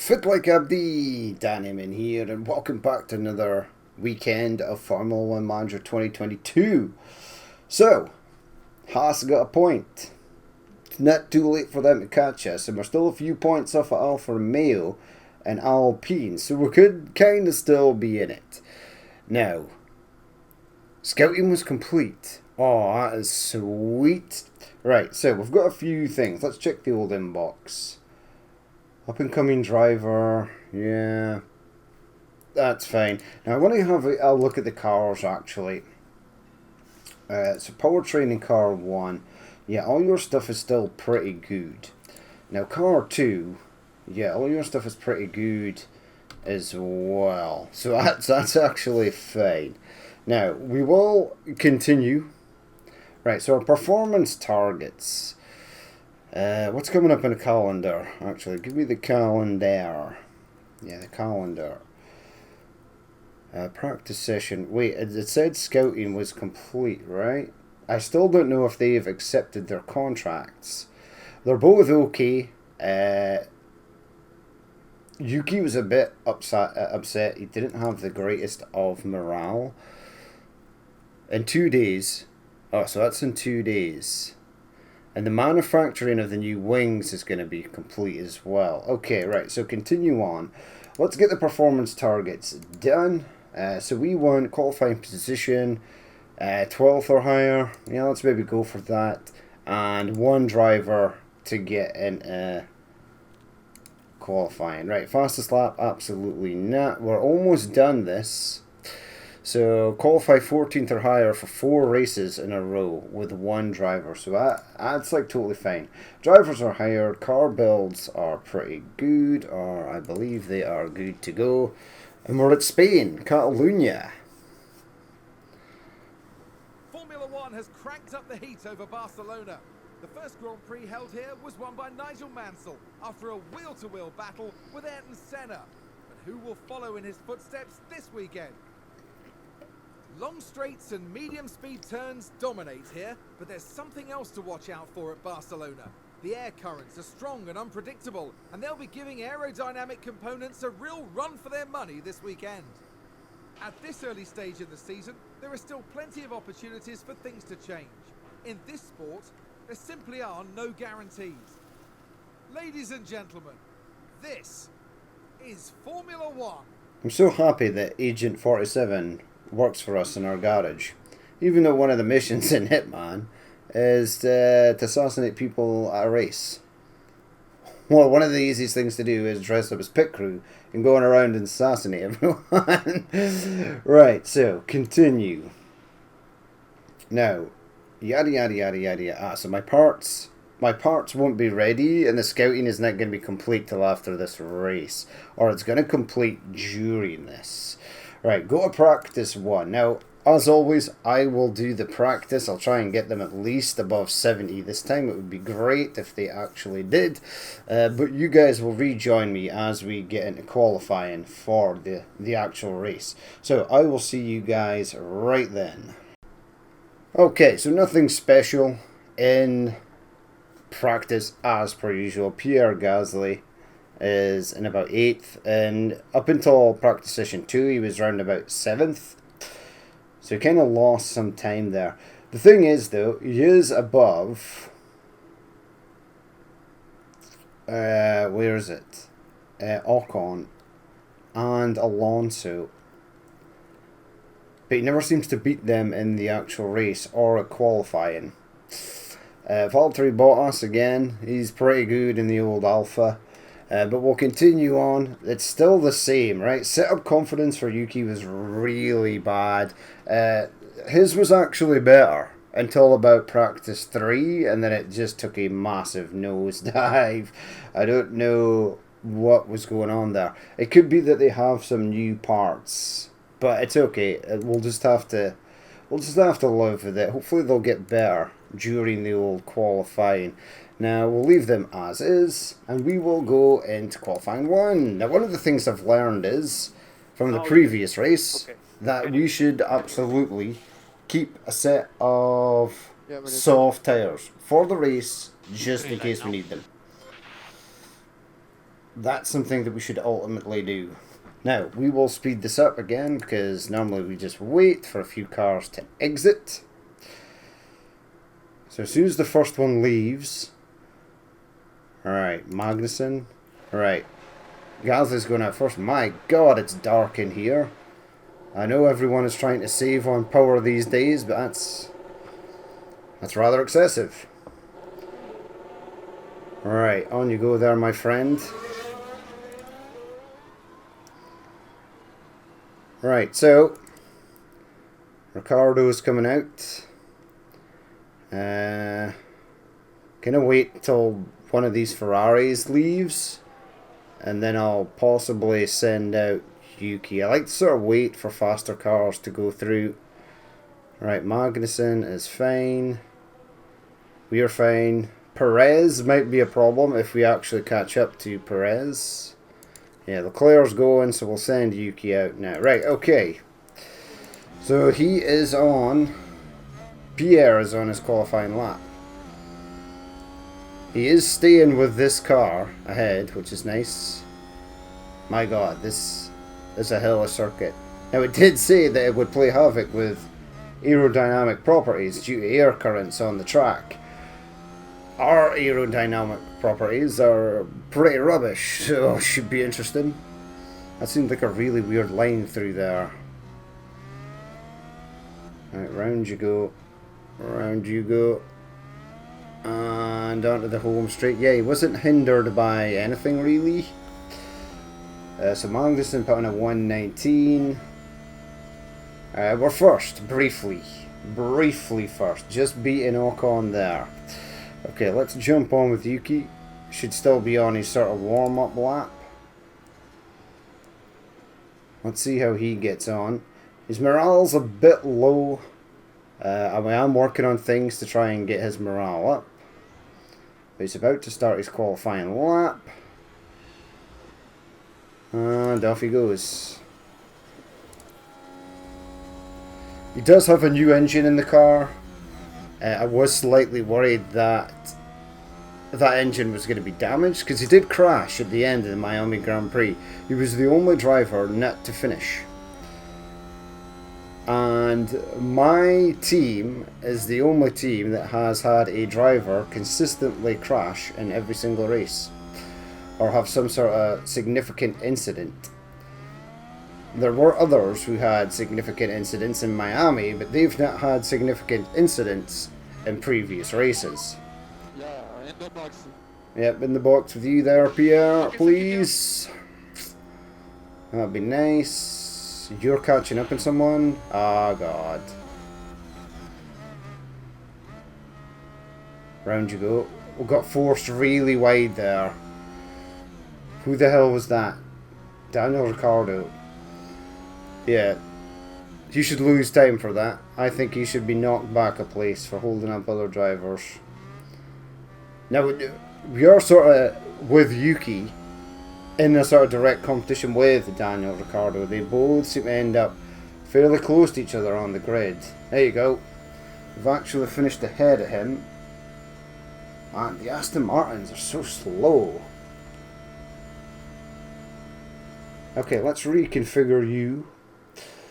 Fit like Abdi, Dan Emin here, and welcome back to another weekend of Formula One Manager 2022. So, Haas got a point. It's not too late for them to catch us, and we're still a few points off of Alfa Romeo and Alpine, so we could kind of still be in it. Now, scouting was complete. Oh, that is sweet. Right, so we've got a few things. Let's check the old inbox. Up and coming driver, yeah, that's fine. Now I want to have a look at the cars actually. So powertrain in car 1, yeah, all your stuff is still pretty good. Now car 2, yeah, all your stuff is pretty good as well. So that's actually fine. Now we will continue. Right, so our performance targets. What's coming up in the calendar? Actually, give me the calendar. Yeah, the calendar. Practice session. Wait, it said scouting was complete, right? I still don't know if they've accepted their contracts. They're both okay. Yuki was a bit upset. He didn't have the greatest of morale. In 2 days. Oh, so that's in 2 days. And the manufacturing of the new wings is going to be complete as well. Okay, right, so continue on. Let's get the performance targets done. So we want qualifying position, 12th or higher. Yeah, let's maybe go for that. And one driver to get in qualifying. Right, fastest lap, absolutely not. We're almost done this. So qualify 14th or higher for 4 races in a row with one driver. So that's like totally fine. Drivers are hired. Car builds are pretty good, or I believe they are good to go. And we're at Spain, Catalunya. Formula One has cranked up the heat over Barcelona. The first Grand Prix held here was won by Nigel Mansell after a wheel-to-wheel battle with Ayrton Senna. But who will follow in his footsteps this weekend? Long straights and medium speed turns dominate here, but there's something else to watch out for at Barcelona. The air currents are strong and unpredictable, and they'll be giving aerodynamic components a real run for their money this weekend. At this early stage in the season, there are still plenty of opportunities for things to change. In this sport, there simply are no guarantees. Ladies and gentlemen, this is Formula One. I'm so happy that Agent 47 works for us in our garage. Even though one of the missions in Hitman is to assassinate people at a race. Well, one of the easiest things to do is dress up as pit crew and going around and assassinate everyone. Right, so continue. Now, yada yada yada yada yada. So my parts won't be ready, and the scouting is not going to be complete till after this race, or it's going to complete during this. Right, go to practice 1. Now, as always, I will do the practice. I'll try and get them at least above 70 this time. It would be great if they actually did. But you guys will rejoin me as we get into qualifying for the actual race. So I will see you guys right then. Okay, so nothing special in practice as per usual. Pierre Gasly is in about 8th, and up until practice session 2 he was round about 7th, so he kind of lost some time there. The thing is though, he is above where is it, Ocon and Alonso, but he never seems to beat them in the actual race or at qualifying. Valtteri Bottas again, he's pretty good in the old Alpha. But we'll continue on. It's still the same, right? Setup confidence for Yuki was really bad. His was actually better until about practice 3, and then it just took a massive nosedive. I don't know what was going on there. It could be that they have some new parts, but it's okay. We'll just have to live with it. Hopefully they'll get better during the old qualifying. Now, we'll leave them as is, and we will go into qualifying 1. Now, one of the things I've learned is, from the previous race, that we should absolutely keep a set of soft tyres for the race, just in case we need them. that's something that we should ultimately do. Now, we will speed this up again because normally we just wait for a few cars to exit. So as soon as the first one leaves... Alright, Magnussen. Alright, Gasly's going out first. My god, it's dark in here. I know everyone is trying to save on power these days, but that's rather excessive. Alright, on you go there, my friend. Right, so Ricardo is coming out. Gonna wait till one of these Ferraris leaves, and then I'll possibly send out Yuki. I like to sort of wait for faster cars to go through. Right, Magnussen is fine. We are fine. Perez might be a problem if we actually catch up to Perez. Yeah, Leclerc's going, so we'll send Yuki out now. Right, okay. So he is on... Pierre is on his qualifying lap. He is staying with this car ahead, which is nice. My god, this is a hell of a circuit. Now, it did say that it would play havoc with aerodynamic properties due to air currents on the track. Our aerodynamic properties are pretty rubbish, so should be interesting. That seemed like a really weird line through there. Right, round you go. Round you go. And onto the home straight. Yeah, he wasn't hindered by anything really. So Magnussen put on a 119. We're first, briefly. Briefly first. Just beating Ocon there. Okay, let's jump on with Yuki. Should still be on his sort of warm-up lap. Let's see how he gets on. His morale's a bit low. I am working on things to try and get his morale up. But he's about to start his qualifying lap. And off he goes. He does have a new engine in the car. I was slightly worried that that engine was going to be damaged because he did crash at the end of the Miami Grand Prix. He was the only driver not to finish. And my team is the only team that has had a driver consistently crash in every single race or have some sort of significant incident. There were others who had significant incidents in Miami, but they've not had significant incidents in previous races. Yeah, in the box. Yep, in the box with you there, Pierre, please. That'd be nice. You're catching up on someone? Oh, God. Round you go. We got forced really wide there. Who the hell was that? Daniel Ricciardo. Yeah. You should lose time for that. I think he should be knocked back a place for holding up other drivers. Now, we are sort of with Yuki in a sort of direct competition with Daniel Ricciardo. They both seem to end up fairly close to each other on the grid. There you go. We've actually finished ahead of him. Man, the Aston Martins are so slow. Okay, let's reconfigure you.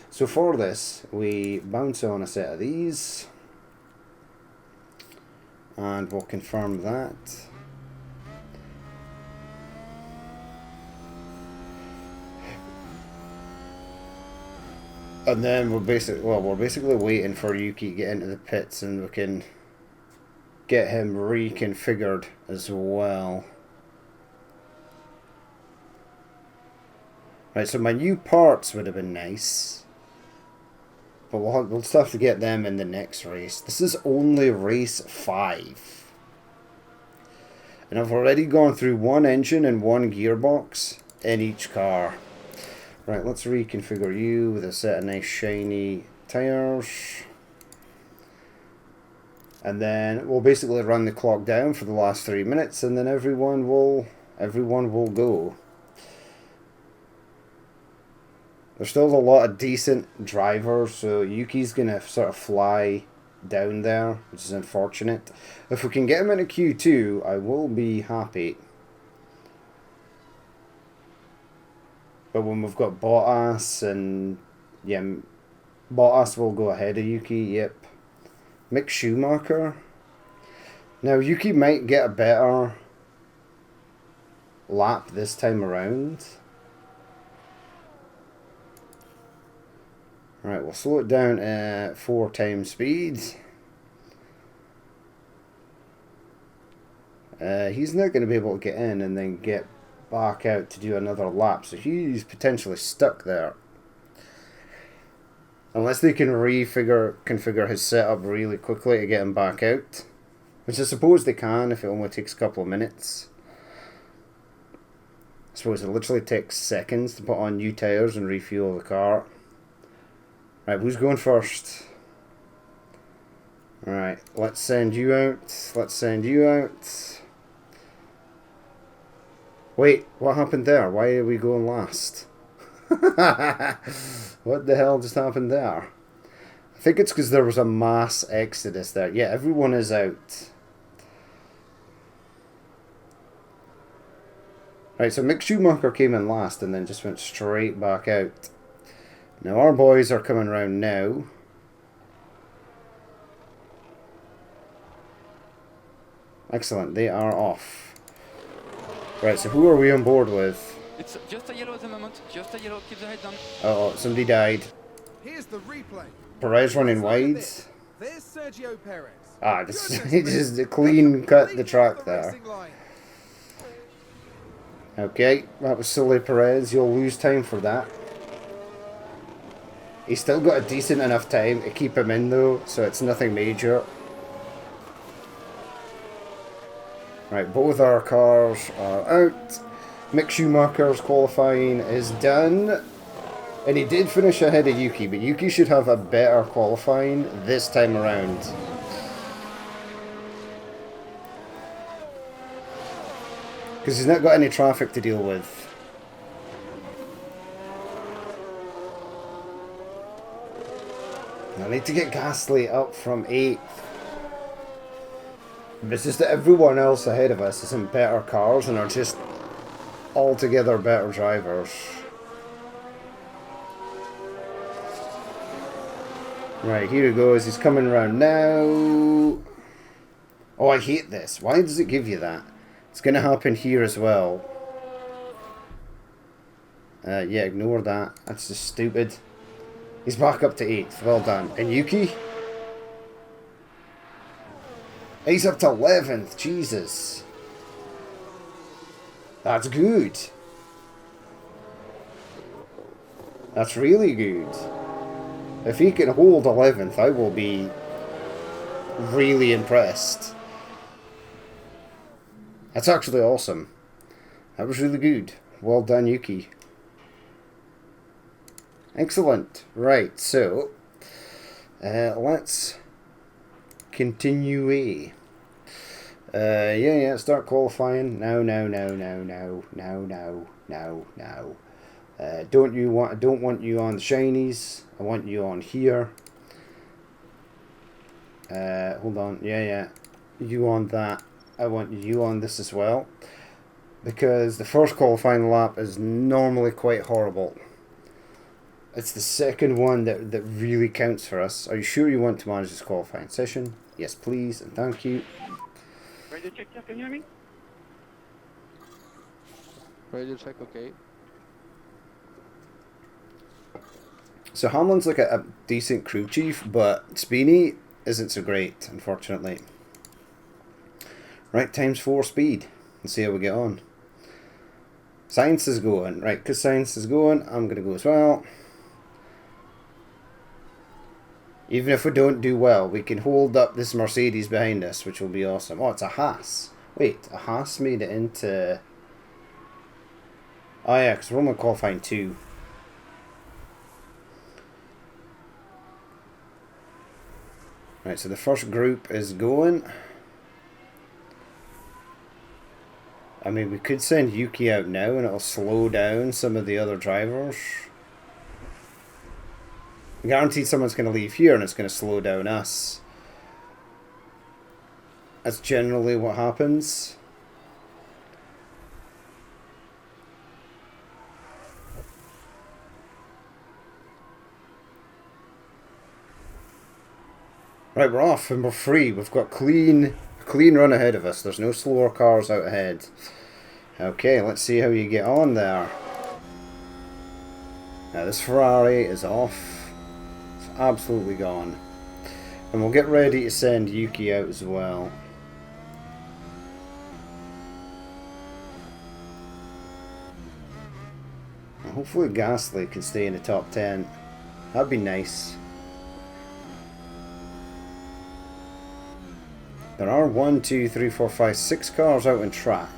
So for this, we bounce on a set of these. And we'll confirm that. And then we're basically waiting for Yuki to get into the pits and we can get him reconfigured as well. Right, so my new parts would have been nice. But we'll still have to get them in the next race. This is only race 5. And I've already gone through one engine and one gearbox in each car. Right, let's reconfigure you with a set of nice shiny tires. And then we'll basically run the clock down for the last 3 minutes and then everyone will go. There's still a lot of decent drivers, so Yuki's going to sort of fly down there, which is unfortunate. If we can get him into Q2, I will be happy. But when we've got Bottas and yeah, Bottas will go ahead of Yuki. Yep. Mick Schumacher. Now Yuki might get a better lap this time around. Right, we'll slow it down at 4 times speed. He's not going to be able to get in and then get back out to do another lap, so he's potentially stuck there. Unless they can configure his setup really quickly to get him back out. Which I suppose they can if it only takes a couple of minutes. I suppose it literally takes seconds to put on new tyres and refuel the car. Right, who's going first? Right, let's send you out. Let's send you out. Wait, what happened there? Why are we going last? What the hell just happened there? I think it's because there was a mass exodus there. Yeah, everyone is out. Right, so Mick Schumacher came in last and then just went straight back out. Now our boys are coming around now. Excellent, they are off. Right, so who are we on board with? It's just a yellow at the moment. Just a yellow. Keep the head down. Oh, somebody died. Here's the replay. Perez running Look at wide. this. There's Sergio Perez. Ah, just, Goodness he me. just clean cut the Leading track the there. racing line. Okay, that was silly Perez. You'll lose time for that. He's still got a decent enough time to keep him in though, so it's nothing major. Right, both our cars are out. Mick Schumacher's qualifying is done. And he did finish ahead of Yuki, but Yuki should have a better qualifying this time around. Because he's not got any traffic to deal with. I need to get Gasly up from 8th. But it's just that everyone else ahead of us is in better cars and are just altogether better drivers. Right, here he goes. He's coming around now. Oh, I hate this. Why does it give you that? It's going to happen here as well. Yeah, ignore that. That's just stupid. He's back up to 8th. Well done. And Yuki? He's up to 11th. Jesus. That's good. That's really good. If he can hold 11th, I will be really impressed. That's actually awesome. That was really good. Well done, Yuki. Excellent. Right, so let's continue. Yeah, start qualifying. No. Don't want you on the shinies. I want you on here. Hold on. Yeah. You on that. I want you on this as well. Because the first qualifying lap is normally quite horrible. It's the second one that really counts for us. Are you sure you want to manage this qualifying session? Yes, please, and thank you. Ready to check, yeah? Can you hear me? Ready to check, okay. So Hamlin's like a decent crew chief, but Speedy isn't so great, unfortunately. Right, times 4 speed. Let's see how we get on. Science is going. Right, because Science is going, I'm going to go as well. Even if we don't do well, we can hold up this Mercedes behind us, which will be awesome. Oh, it's a Haas. Wait, a Haas made it into... Oh yeah, because we're only qualifying 2. Right, so the first group is going. I mean, we could send Yuki out now and it'll slow down some of the other drivers. Guaranteed someone's going to leave here and it's going to slow down us. That's generally what happens. Right, we're off and we're free. We've got clean run ahead of us. There's no slower cars out ahead. Okay, let's see how you get on there. Now this Ferrari is off. It's absolutely gone. And we'll get ready to send Yuki out as well. And hopefully Gasly can stay in the top 10. That'd be nice. There are 1, 2, 3, 4, 5, 6 cars out on track.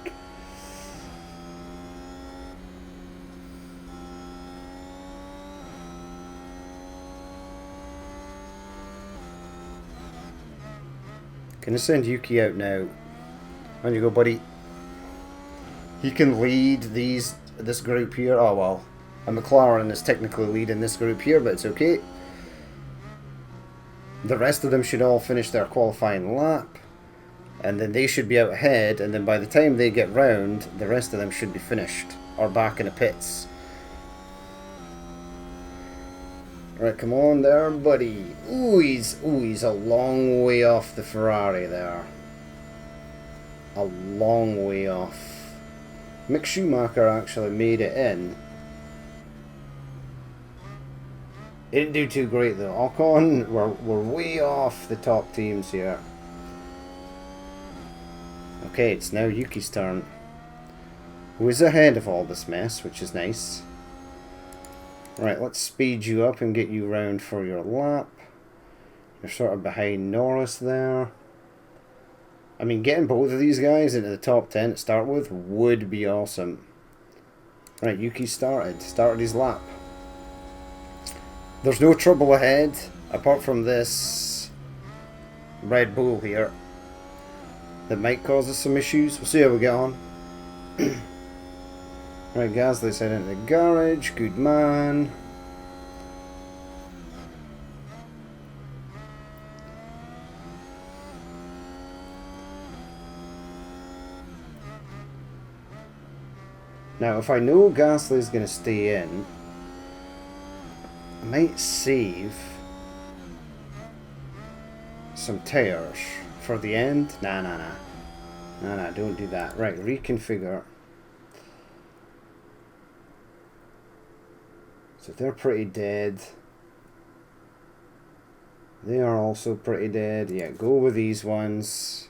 Gonna send Yuki out now. On you go, buddy. He can lead this group here. Oh well, a McLaren is technically leading this group here, but it's okay. The rest of them should all finish their qualifying lap, and then they should be out ahead, and then by the time they get round, the rest of them should be finished or back in the pits. Right, come on there, buddy. Ooh, he's a long way off the Ferrari there. A long way off. Mick Schumacher actually made it in. He didn't do too great though. Ocon, we're way off the top teams here. Okay, it's now Yuki's turn. Who is ahead of all this mess, which is nice. Right, let's speed you up and get you round for your lap. You're sort of behind Norris there. I mean, getting both of these guys into the top 10 to start with would be awesome. Right, Yuki started his lap. There's no trouble ahead, apart from this Red Bull here. That might cause us some issues. We'll see how we get on. Right, Gasly's heading into the garage. Good man. Now, if I know Gasly's going to stay in, I might save some tires for the end. Nah, don't do that. Right, reconfigure. So they're pretty dead. They are also pretty dead. Yeah, go with these ones.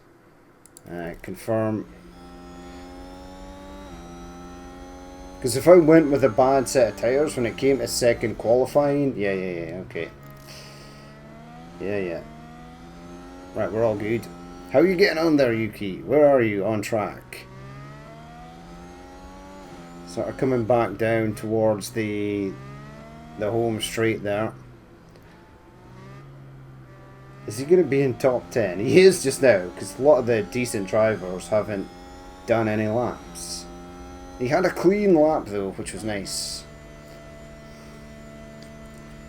Confirm. Because if I went with a bad set of tyres when it came to second qualifying, yeah, okay. Yeah. Right, we're all good. How are you getting on there, Yuki? Where are you on track? Sort of coming back down towards the home straight there. Is he going to be in top 10? He is just now, because a lot of the decent drivers haven't done any laps. He had a clean lap though, which was nice.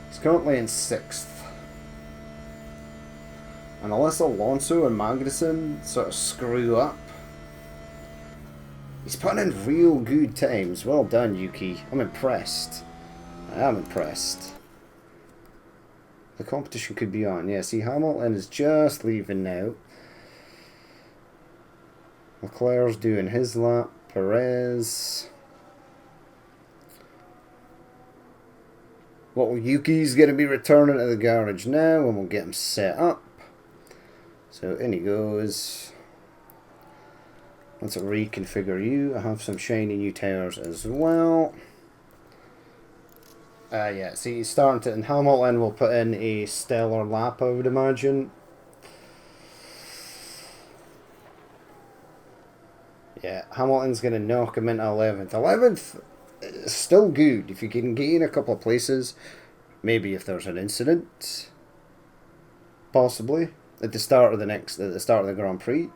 He's currently in 6th. And unless Alonso and Magnussen sort of screw up, he's putting in real good times. Well done, Yuki. I'm impressed. I am impressed. The competition could be on. Yeah, see, Hamilton is just leaving now. Leclerc's doing his lap. Perez. Well, Yuki's going to be returning to the garage now, and we'll get him set up. So in he goes. Let's reconfigure you. I have some shiny new tires as well. Yeah, see, he's starting to, and Hamilton will put in a stellar lap, I would imagine. Yeah, Hamilton's going to knock him into 11th. 11th is still good. If you can gain a couple of places, maybe if there's an incident, possibly, at the start of the Grand Prix,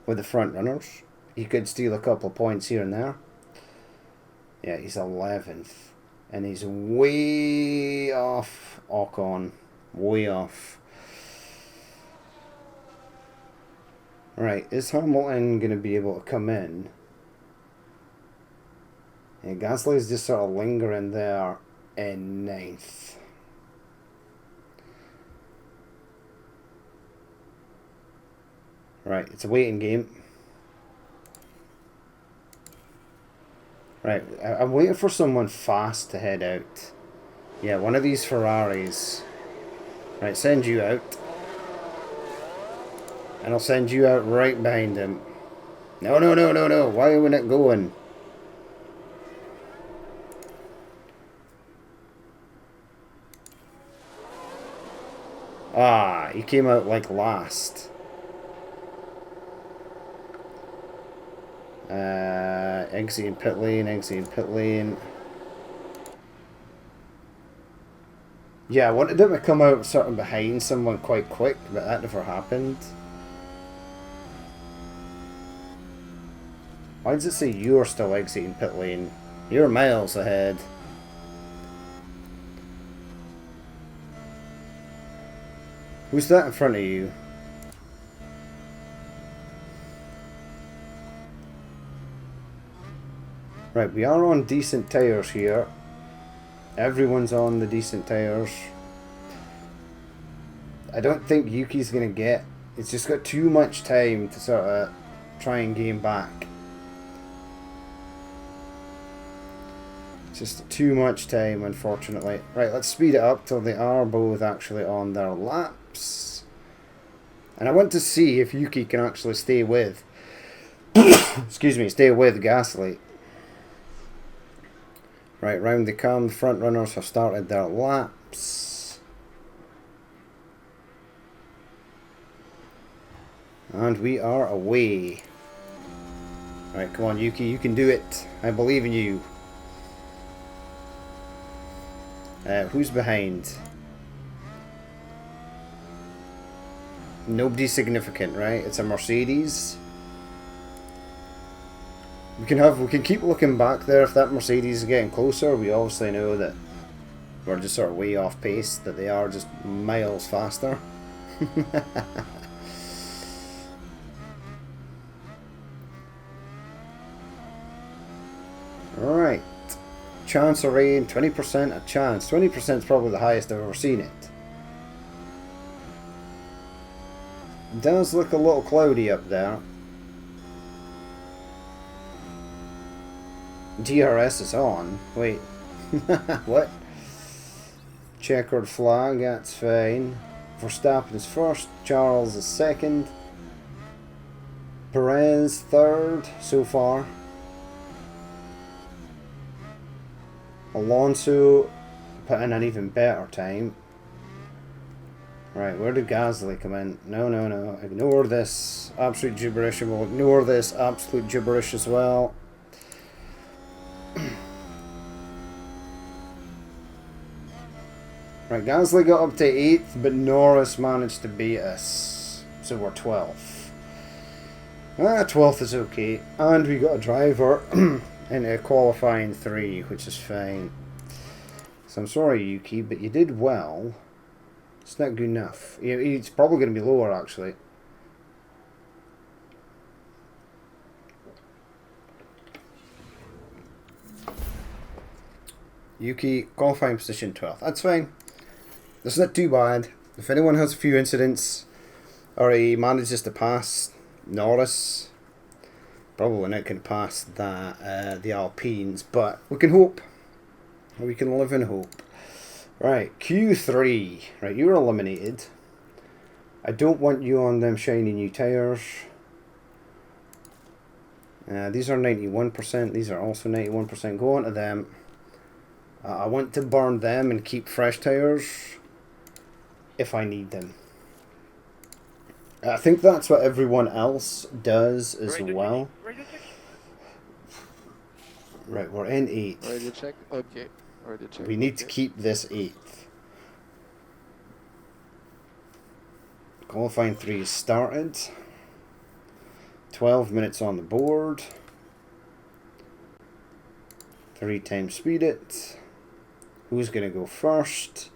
with the front runners, he could steal a couple of points here and there. Yeah, he's 11th. And he's way off Ocon. Way off. Right, is Hamilton going to be able to come in? Yeah, Gasly's just sort of lingering there in 9th. Right, it's a waiting game. Right, I'm waiting for someone fast to head out. Yeah, one of these Ferraris. Right, send you out. And I'll send you out right behind him. No, no, no, no, no. Why are we not going? Ah, he came out like last. Exiting pit lane, exiting pit lane. Yeah, I wanted him to come out sort of behind someone quite quick, but that never happened. Why does it say you're still exiting pit lane? You're miles ahead. Who's that in front of you? Right, we are on decent tyres here. Everyone's on the decent tyres. I don't think Yuki's going to get... It's just got too much time to sort of try and gain back. Just too much time, unfortunately. Right, let's speed it up till they are both actually on their laps. And I want to see if Yuki can actually stay with... excuse me, stay with Gasly. Right, round they come. The front runners have started their laps. And we are away. Right, come on Yuki, you can do it. I believe in you. Who's behind? Nobody significant, right? It's a Mercedes. We can keep looking back there. If that Mercedes is getting closer, we obviously know that we're just sort of way off pace, that they are just miles faster. Right. Chance of rain, 20% a chance. 20% is probably the highest I've ever seen it. It does look a little cloudy up there. DRS is on. Wait. What? Checkered flag, that's fine. Verstappen is first. Charles is second. Perez third so far. Alonso put in an even better time. Right, where did Gasly come in? No, no, no. Ignore this absolute gibberish, and we'll ignore this absolute gibberish as well. Right, Gasly got up to 8th, but Norris managed to beat us. So we're 12th. 12th is okay. And we got a driver in qualifying 3, which is fine. So I'm sorry, Yuki, but you did well. It's not good enough. It's probably going to be lower, actually. Yuki, qualifying position 12th. That's fine. That's not too bad. If anyone has a few incidents, or he manages to pass Norris, probably not going to pass that the Alpines, but we can hope. We can live in hope. Right, Q3. Right, you're eliminated. I don't want you on them shiny new tyres. These are 91%. These are also 91%. Go on to them. I want to burn them and keep fresh tyres if I need them. I think that's what everyone else does as well. Right, we're in 8th. Ready to check? Okay. Ready to check. We need to keep this 8th. Qualifying 3 is started. 12 minutes on the board. 3 times speed it. Who's going to go first?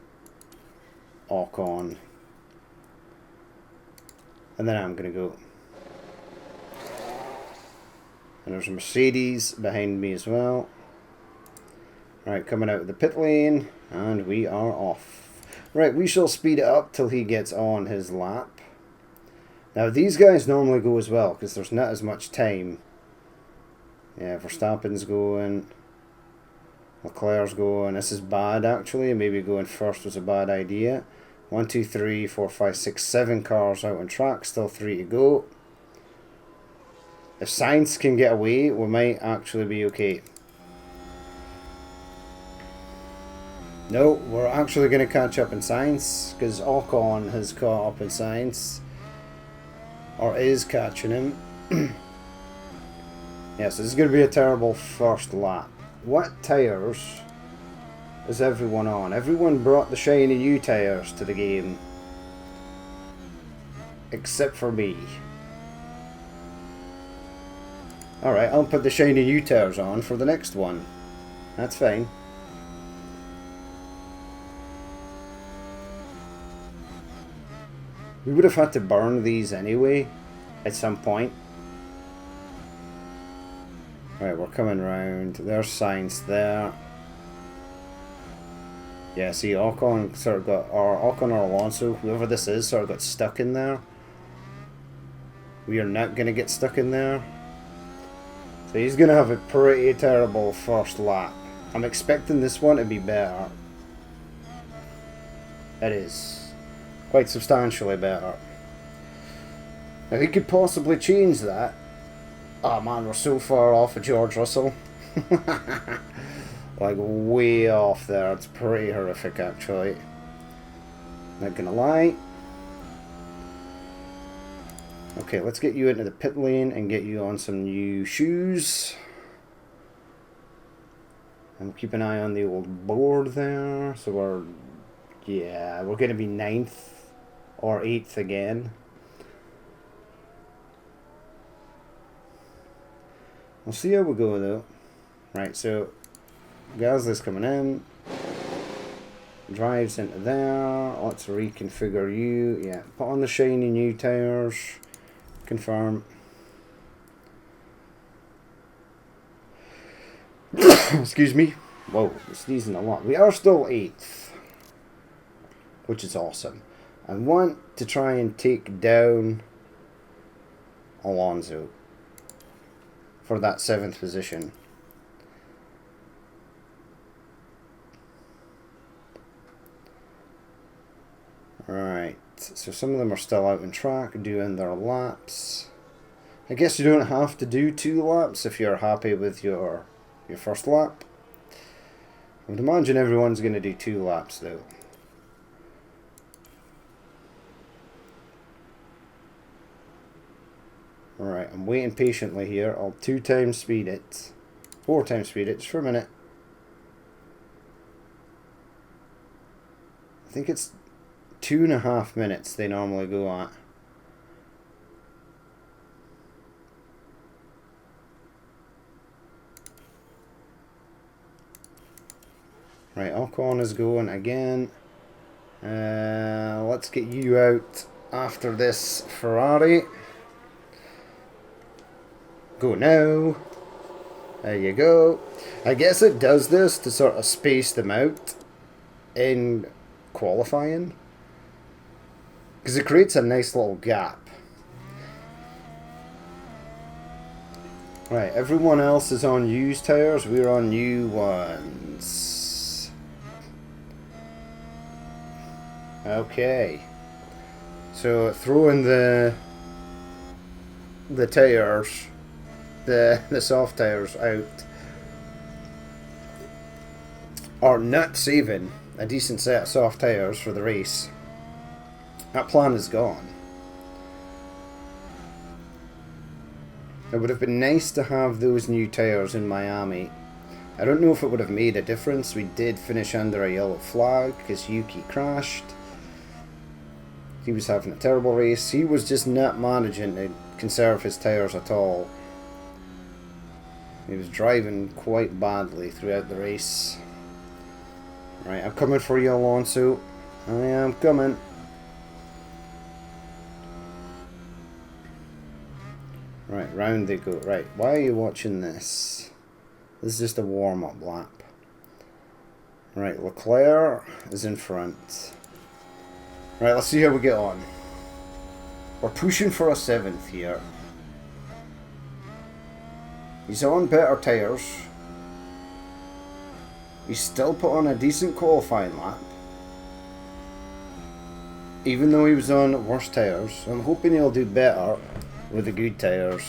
Ocon. And then I'm going to go. And there's a Mercedes behind me as well. Right, coming out of the pit lane. And we are off. Right, we shall speed it up till he gets on his lap. Now these guys normally go as well because there's not as much time. Yeah, Verstappen's going. Leclerc's going. This is bad actually. Maybe going first was a bad idea. 1, 2, 3, 4, 5, 6, 7 cars out on track. Still 3 to go. If Sainz can get away, we might actually be okay. No, we're actually going to catch up in Sainz because Ocon has caught up in Sainz. Or is catching him. Yes, this is going to be a terrible first lap. What tyres is everyone on? Everyone brought the shiny new tyres to the game. Except for me. Alright, I'll put the shiny new tyres on for the next one. That's fine. We would have had to burn these anyway at some point. Right, we're coming round. There's Sainz there. Yeah, see, Ocon sort of got, or Ocon or Alonso, whoever this is, sort of got stuck in there. We are not going to get stuck in there. So he's going to have a pretty terrible first lap. I'm expecting this one to be better. It is. Quite substantially better. Now he could possibly change that. Oh man, we're so far off of George Russell. Like way off there. It's pretty horrific actually. Not gonna lie. Okay, let's get you into the pit lane and get you on some new shoes. And keep an eye on the old board there. So we're gonna be 9th or 8th again. We'll see how we go though. Right, so Gasly's coming in. Drives into there. Let's reconfigure you. Yeah, put on the shiny new tyres. Confirm. Excuse me. Whoa, sneezing a lot. We are still 8th. Which is awesome. I want to try and take down Alonso for that 7th position. Right, so some of them are still out on track doing their laps. I guess you don't have to do 2 laps if you're happy with your first lap. I would imagine everyone's going to do 2 laps though. Alright, I'm waiting patiently here. I'll 2 times speed it. 4 times speed it, just for a minute. I think it's 2.5 minutes they normally go at. Right, Ocon is going again. Let's get you out after this Ferrari. Go now. There you go. I guess it does this to sort of space them out in qualifying. Because it creates a nice little gap. Right, everyone else is on used tyres. We're on new ones. Okay. So throw in the tyres. The soft tyres out are not saving a decent set of soft tyres for the race. That plan is gone. It would have been nice to have those new tyres in Miami. I don't know if it would have made a difference. We did finish under a yellow flag because Yuki crashed. He was having a terrible race. He was just not managing to conserve his tyres at all. He was driving quite badly throughout the race. Right, I'm coming for you, Alonso. I am coming. Right, round they go. Right, why are you watching this? This is just a warm-up lap. Right, Leclerc is in front. Right, let's see how we get on. We're pushing for a 7th here. He's on better tyres. He's still put on a decent qualifying lap. Even though he was on worse tyres. I'm hoping he'll do better with the good tyres.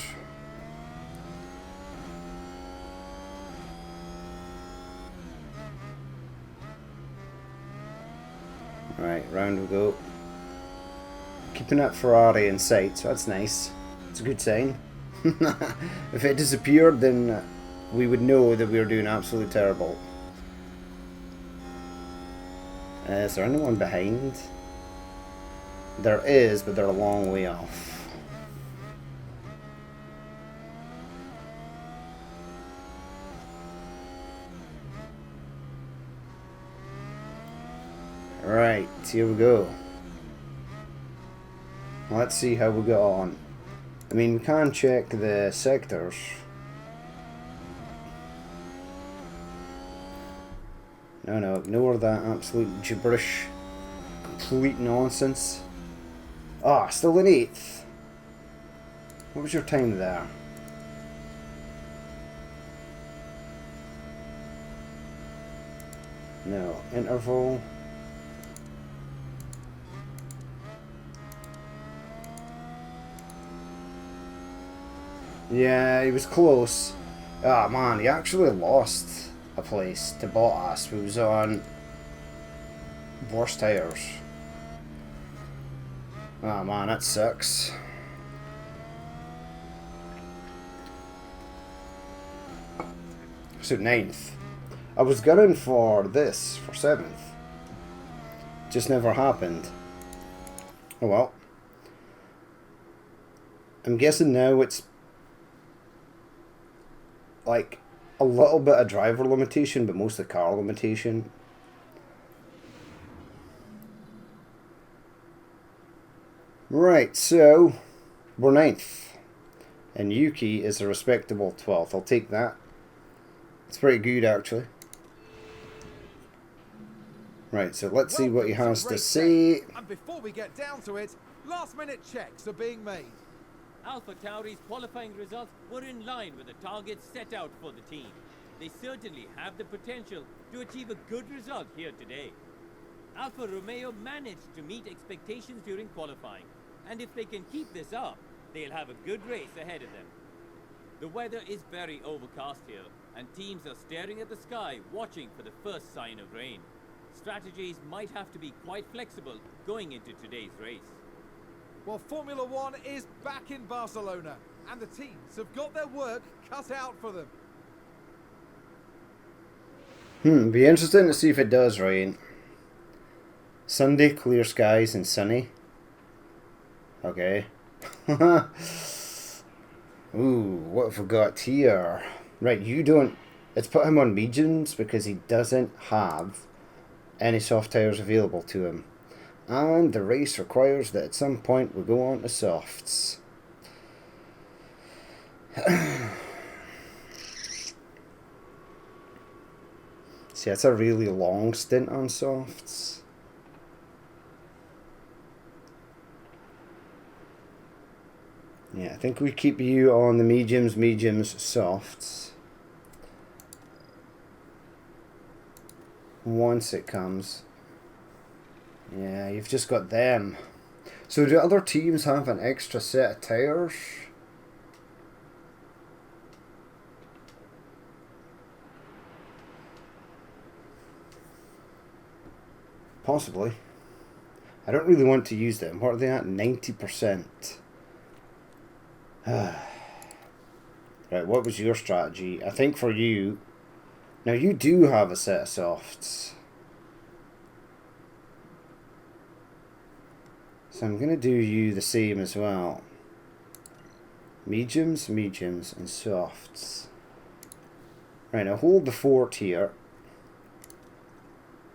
Right, round we go. Keeping that Ferrari in sight, so that's nice. It's a good sign. If it disappeared, then we would know that we were doing absolutely terrible. Is there anyone behind? There is, but they're a long way off. Right, here we go. Let's see how we get on. I mean, we can check the sectors. No, ignore that absolute gibberish. Complete nonsense. Ah, still in 8th. What was your time there? No, interval. Yeah, he was close. Ah, man, he actually lost a place to Bottas, who was on worse tyres. Ah, man, that sucks. So 9th. I was gunning for this, for 7th. Just never happened. Oh well. I'm guessing now it's like a little bit of driver limitation, but mostly car limitation. Right, so we're 9th. And Yuki is a respectable 12th. I'll take that. It's pretty good, actually. Right, so let's see what he has to say. And before we get down to it, last-minute checks are being made. Alpha Tauri's qualifying results were in line with the targets set out for the team. They certainly have the potential to achieve a good result here today. Alfa Romeo managed to meet expectations during qualifying, and if they can keep this up, they'll have a good race ahead of them. The weather is very overcast here, and teams are staring at the sky, watching for the first sign of rain. Strategies might have to be quite flexible going into today's race. Well, Formula One is back in Barcelona, and the teams have got their work cut out for them. Be interesting to see if it does rain. Sunday, clear skies and sunny. Okay. Ooh, what have we got here? Right, you don't... Let's put him on mediums because he doesn't have any soft tyres available to him. And the race requires that at some point we go on to softs. See, that's a really long stint on softs. Yeah, I think we keep you on the mediums, softs. Once it comes. Yeah, you've just got them. So do other teams have an extra set of tyres? Possibly. I don't really want to use them. What are they at? 90%. Right, what was your strategy? I think for you... Now, you do have a set of softs. So I'm going to do you the same as well. Mediums, and softs. Right, now hold the fort here.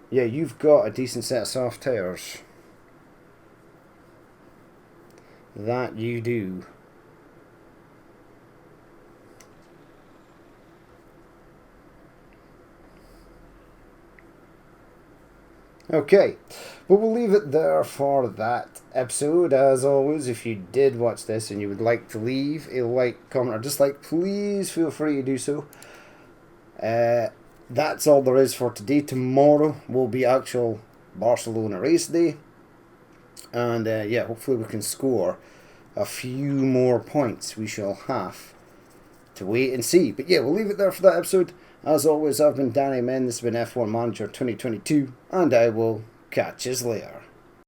Yeah, you've got a decent set of soft tyres. That you do. Okay, but we'll leave it there for that episode. As always, if you did watch this and you would like to leave a like, comment, or dislike, please feel free to do so. That's all there is for today. Tomorrow will be actual Barcelona race day. And yeah, hopefully we can score a few more points. We shall have to wait and see. But yeah, we'll leave it there for that episode. As always, I've been Danny Men. This has been F1 Manager 2022. And I will catch you later.